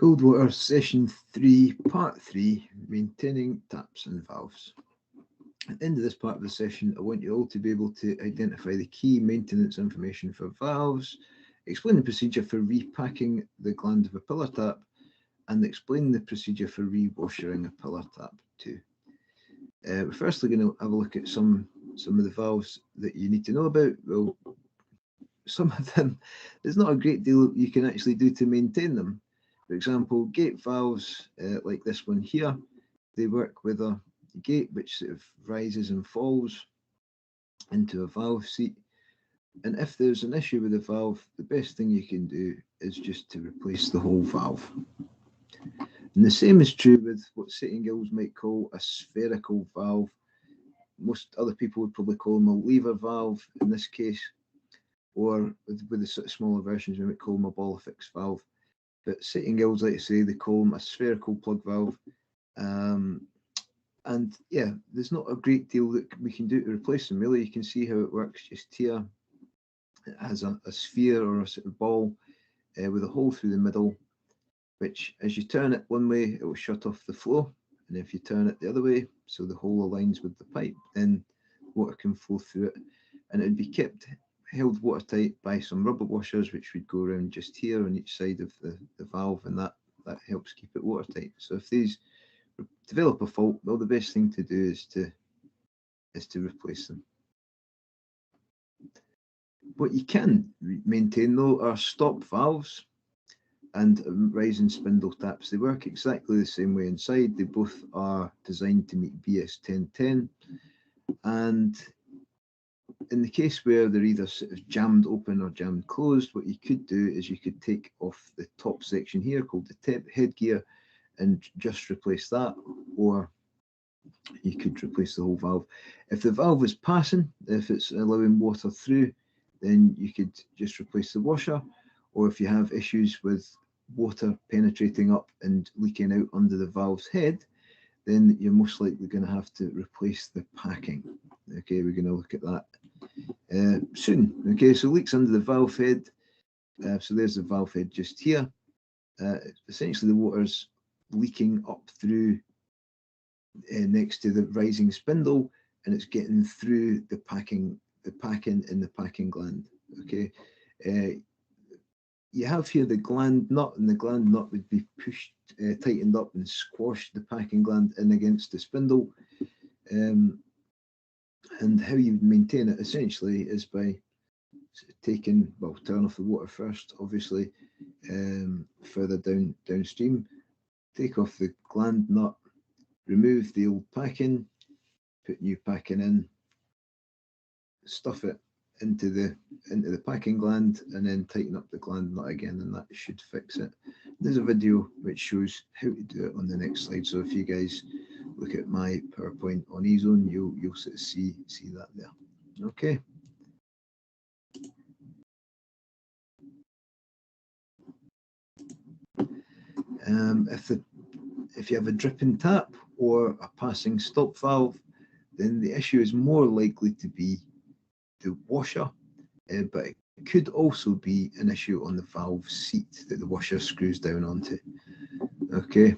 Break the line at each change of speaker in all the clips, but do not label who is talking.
Cold water session 3, part 3, maintaining taps and valves. At the end of this part of the session, I want you all to be able to identify the key maintenance information for valves, explain the procedure for repacking the gland of a pillar tap, and explain the procedure for re-washering a pillar tap too. We're firstly going to have a look at some of the valves that you need to know about. Well, some of them, there's not a great deal you can actually do to maintain them. For example, gate valves like this one here, they work with a gate which sort of rises and falls into a valve seat. And if there's an issue with the valve, the best thing you can do is just to replace the whole valve. And the same is true with what sitting gills might call a spherical valve. Most other people would probably call them a lever valve in this case, or with the sort of smaller versions, we might call them a ball fix valve. But sitting gills, like I say, they call them a spherical plug valve. And yeah, there's not a great deal that we can do to replace them, really. You can see how it works just here. It has a sphere or a sort of ball with a hole through the middle, which as you turn it one way, it will shut off the flow. And if you turn it the other way, so the hole aligns with the pipe, then water can flow through it. And it would be held watertight by some rubber washers, which would go around just here on each side of the valve, and that helps keep it watertight. So if these develop a fault, well, the best thing to do is to replace them. What you can maintain though are stop valves and rising spindle taps. They work exactly the same way inside. They both are designed to meet BS 1010, and in the case where they're either sort of jammed open or jammed closed, what you could do is you could take off the top section here called the headgear and just replace that, or you could replace the whole valve. If the valve is passing, if it's allowing water through, then you could just replace the washer, or if you have issues with water penetrating up and leaking out under the valve's head, then you're most likely going to have to replace the packing. Okay, we're going to look at that soon. Okay, so leaks under the valve head. So there's the valve head just here. Essentially, the water's leaking up through next to the rising spindle, and it's getting through the packing in the packing gland. Okay, you have here the gland nut, and the gland nut would be pushed, tightened up, and squashed the packing gland in against the spindle. And how you maintain it essentially is by taking, well, turn off the water first, obviously, further downstream, take off the gland nut, remove the old packing, put new packing in, stuff it into the packing gland, and then tighten up the gland nut again, and that should fix it. There's a video which shows how to do it on the next slide, so if you guys look at my PowerPoint on eZone, you'll sort of see that there. Okay. If you have a dripping tap or a passing stop valve, then the issue is more likely to be the washer, but it could also be an issue on the valve seat that the washer screws down onto. Okay,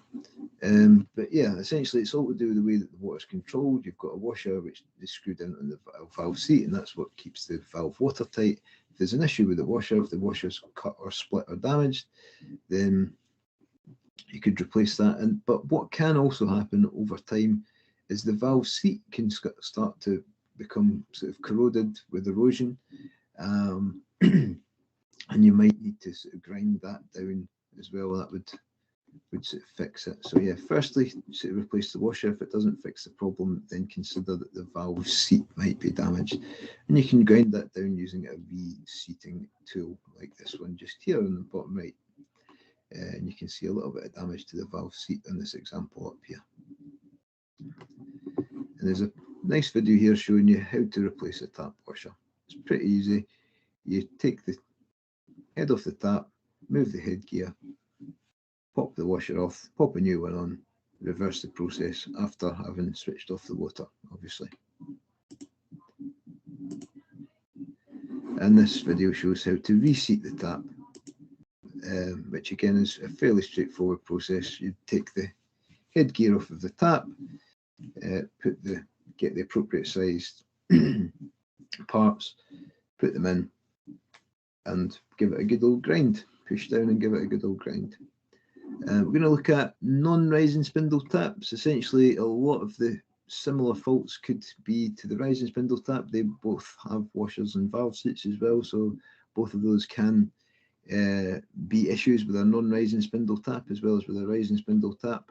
but yeah, essentially it's all to do with the way that the water's controlled. You've got a washer which is screwed down on the valve seat, and that's what keeps the valve watertight. If there's an issue with the washer, if the washer's cut or split or damaged, then you could replace that. But what can also happen over time is the valve seat can start to become sort of corroded with erosion, and you might need to sort of grind that down as well. That would sort of fix it. So yeah, firstly, sort of replace the washer. If it doesn't fix the problem, then consider that the valve seat might be damaged, and you can grind that down using a reseating tool like this one just here on the bottom right. And you can see a little bit of damage to the valve seat on this example up here. And there's a nice video here showing you how to replace a tap washer. It's pretty easy. You take the head off the tap, move the headgear, pop the washer off, pop a new one on, reverse the process after having switched off the water, obviously. And this video shows how to reseat the tap which again is a fairly straightforward process. You take the headgear off of the tap, get the appropriate sized parts, put them in, and give it a good old grind. Push down and give it a good old grind. We're going to look at non-rising spindle taps. Essentially, a lot of the similar faults could be to the rising spindle tap. They both have washers and valve seats as well, so both of those can be issues with a non-rising spindle tap as well as with a rising spindle tap.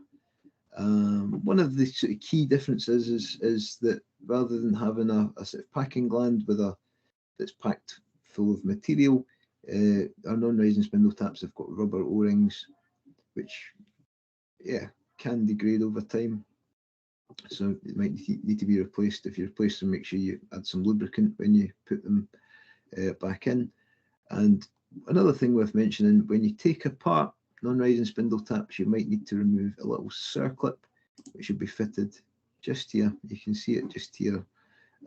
One of the sort of key differences is that rather than having a sort of packing gland that's packed full of material, our non-rising spindle taps have got rubber O-rings, which can degrade over time. So it might need to be replaced. If you replace them, make sure you add some lubricant when you put them back in. And another thing worth mentioning, when you take apart non-rising spindle taps, you might need to remove a little circlip, which should be fitted just here. You can see it just here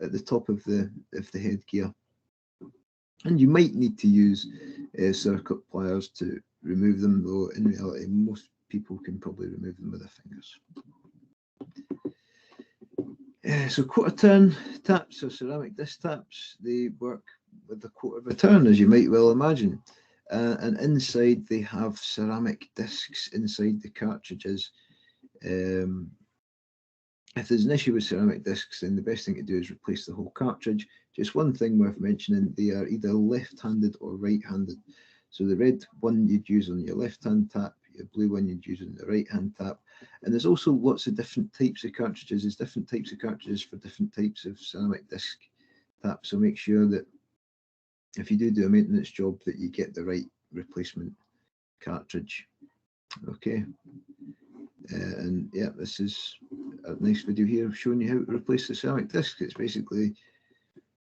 at the top of the headgear. And you might need to use circuit pliers to remove them, though in reality most people can probably remove them with their fingers. So quarter turn taps or ceramic disc taps, they work with the quarter of a turn, as you might well imagine. And inside they have ceramic discs inside the cartridges. If there's an issue with ceramic discs, then the best thing to do is replace the whole cartridge. Just one thing worth mentioning, they are either left-handed or right-handed. So the red one you'd use on your left-hand tap, your blue one you'd use on the right-hand tap. And there's also lots of different types of cartridges. There's different types of cartridges for different types of ceramic disc tap. So make sure that if you do a maintenance job that you get the right replacement cartridge. Okay. And yeah, this is a nice video here showing you how to replace the ceramic disc. It's basically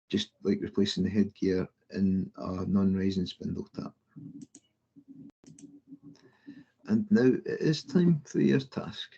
just like replacing the headgear in a non-rising spindle tap. And now it is time for your task.